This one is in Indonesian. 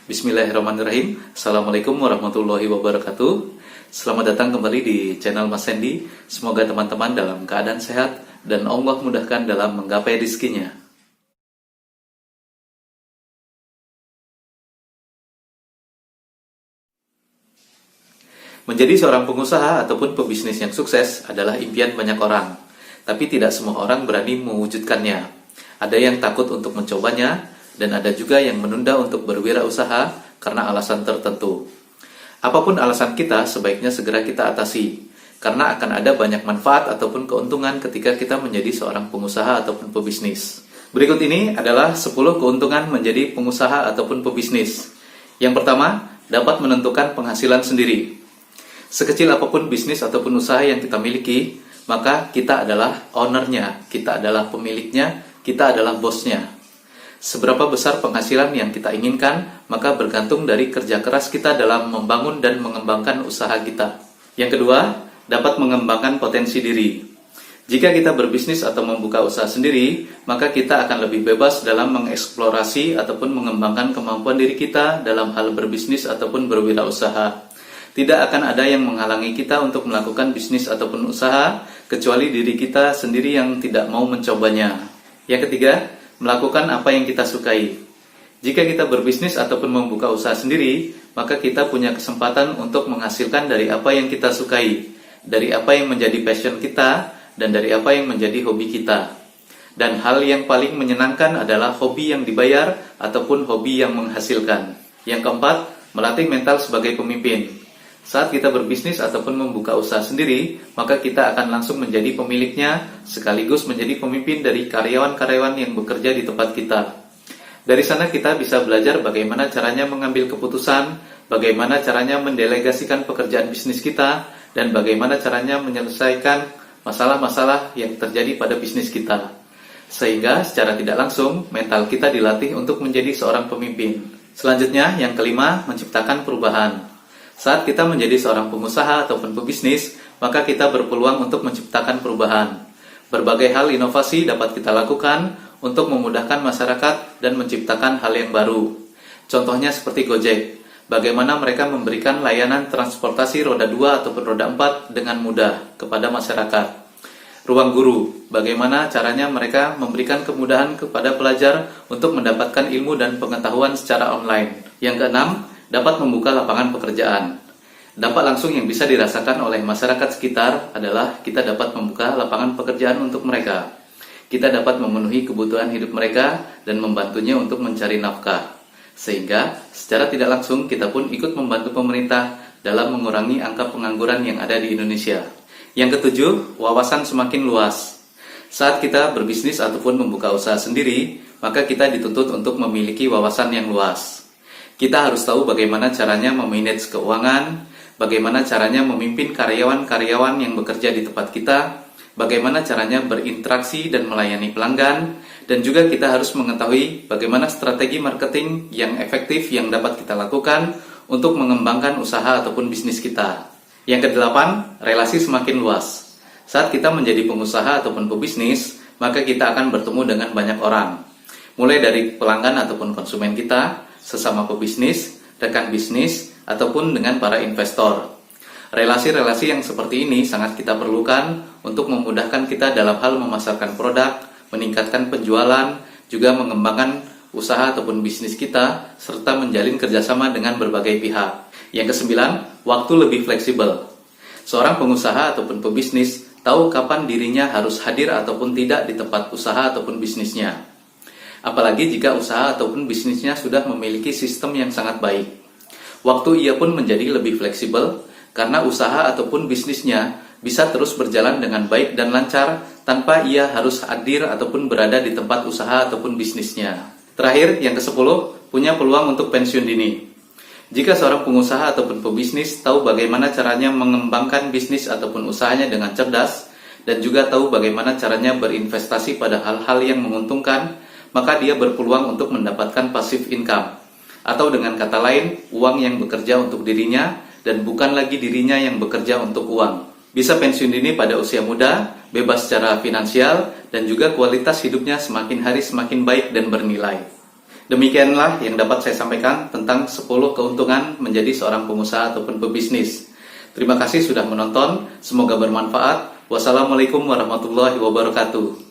Bismillahirrahmanirrahim. Assalamualaikum warahmatullahi wabarakatuh. Selamat datang kembali di channel Mas Sandy. Semoga teman-teman dalam keadaan sehat dan Allah mudahkan dalam menggapai rizkinya. Menjadi seorang pengusaha ataupun pebisnis yang sukses adalah impian banyak orang. Tapi tidak semua orang berani mewujudkannya. Ada yang takut untuk mencobanya, dan ada juga yang menunda untuk berwirausaha karena alasan tertentu. Apapun alasan kita, sebaiknya segera kita atasi, karena akan ada banyak manfaat ataupun keuntungan ketika kita menjadi seorang pengusaha ataupun pebisnis. Berikut ini adalah 10 keuntungan menjadi pengusaha ataupun pebisnis. Yang pertama, dapat menentukan penghasilan sendiri. Sekecil apapun bisnis ataupun usaha yang kita miliki, maka kita adalah ownernya, kita adalah pemiliknya, kita adalah bosnya. Seberapa besar penghasilan yang kita inginkan, maka bergantung dari kerja keras kita dalam membangun dan mengembangkan usaha kita. Yang kedua, dapat mengembangkan potensi diri. Jika kita berbisnis atau membuka usaha sendiri, maka kita akan lebih bebas dalam mengeksplorasi ataupun mengembangkan kemampuan diri kita dalam hal berbisnis ataupun berwirausaha. Tidak akan ada yang menghalangi kita untuk melakukan bisnis ataupun usaha, kecuali diri kita sendiri yang tidak mau mencobanya. Yang ketiga, melakukan apa yang kita sukai. Jika kita berbisnis ataupun membuka usaha sendiri, maka kita punya kesempatan untuk menghasilkan dari apa yang kita sukai, dari apa yang menjadi passion kita, dan dari apa yang menjadi hobi kita. Dan hal yang paling menyenangkan adalah hobi yang dibayar ataupun hobi yang menghasilkan. Yang keempat, melatih mental sebagai pemimpin. Saat kita berbisnis ataupun membuka usaha sendiri, maka kita akan langsung menjadi pemiliknya, sekaligus menjadi pemimpin dari karyawan-karyawan yang bekerja di tempat kita. Dari sana kita bisa belajar bagaimana caranya mengambil keputusan, bagaimana caranya mendelegasikan pekerjaan bisnis kita, dan bagaimana caranya menyelesaikan masalah-masalah yang terjadi pada bisnis kita. Sehingga secara tidak langsung, mental kita dilatih untuk menjadi seorang pemimpin. Selanjutnya, yang kelima, menciptakan perubahan. Saat kita menjadi seorang pengusaha ataupun pebisnis, maka kita berpeluang untuk menciptakan perubahan. Berbagai hal inovasi dapat kita lakukan untuk memudahkan masyarakat dan menciptakan hal yang baru. Contohnya seperti Gojek. Bagaimana mereka memberikan layanan transportasi roda 2 ataupun roda 4 dengan mudah kepada masyarakat. Ruang guru. Bagaimana caranya mereka memberikan kemudahan kepada pelajar untuk mendapatkan ilmu dan pengetahuan secara online. Yang keenam, dapat membuka lapangan pekerjaan. Dampak langsung yang bisa dirasakan oleh masyarakat sekitar adalah kita dapat membuka lapangan pekerjaan untuk mereka. Kita dapat memenuhi kebutuhan hidup mereka dan membantunya untuk mencari nafkah. Sehingga secara tidak langsung kita pun ikut membantu pemerintah dalam mengurangi angka pengangguran yang ada di Indonesia. Yang ketujuh, wawasan semakin luas. Saat kita berbisnis ataupun membuka usaha sendiri, maka kita dituntut untuk memiliki wawasan yang luas. Kita harus tahu bagaimana caranya memanage keuangan, bagaimana caranya memimpin karyawan-karyawan yang bekerja di tempat kita, bagaimana caranya berinteraksi dan melayani pelanggan, dan juga kita harus mengetahui bagaimana strategi marketing yang efektif yang dapat kita lakukan untuk mengembangkan usaha ataupun bisnis kita. Yang kedelapan, relasi semakin luas. Saat kita menjadi pengusaha ataupun pebisnis, maka kita akan bertemu dengan banyak orang. Mulai dari pelanggan ataupun konsumen kita, sesama pebisnis, rekan bisnis, ataupun dengan para investor. Relasi-relasi yang seperti ini sangat kita perlukan untuk memudahkan kita dalam hal memasarkan produk, meningkatkan penjualan, juga mengembangkan usaha ataupun bisnis kita, serta menjalin kerjasama dengan berbagai pihak. Yang kesembilan, waktu lebih fleksibel. Seorang pengusaha ataupun pebisnis tahu kapan dirinya harus hadir ataupun tidak di tempat usaha ataupun bisnisnya. Apalagi jika usaha ataupun bisnisnya sudah memiliki sistem yang sangat baik. Waktu ia pun menjadi lebih fleksibel karena usaha ataupun bisnisnya bisa terus berjalan dengan baik dan lancar tanpa ia harus hadir ataupun berada di tempat usaha ataupun bisnisnya. Terakhir, yang ke-10, punya peluang untuk pensiun dini. Jika seorang pengusaha ataupun pebisnis tahu bagaimana caranya mengembangkan bisnis ataupun usahanya dengan cerdas dan juga tahu bagaimana caranya berinvestasi pada hal-hal yang menguntungkan, maka dia berpeluang untuk mendapatkan passive income. Atau dengan kata lain, uang yang bekerja untuk dirinya dan bukan lagi dirinya yang bekerja untuk uang. Bisa pensiun dini pada usia muda, bebas secara finansial, dan juga kualitas hidupnya semakin hari semakin baik dan bernilai. Demikianlah yang dapat saya sampaikan tentang 10 keuntungan menjadi seorang pengusaha ataupun pebisnis. Terima kasih sudah menonton, semoga bermanfaat. Wassalamualaikum warahmatullahi wabarakatuh.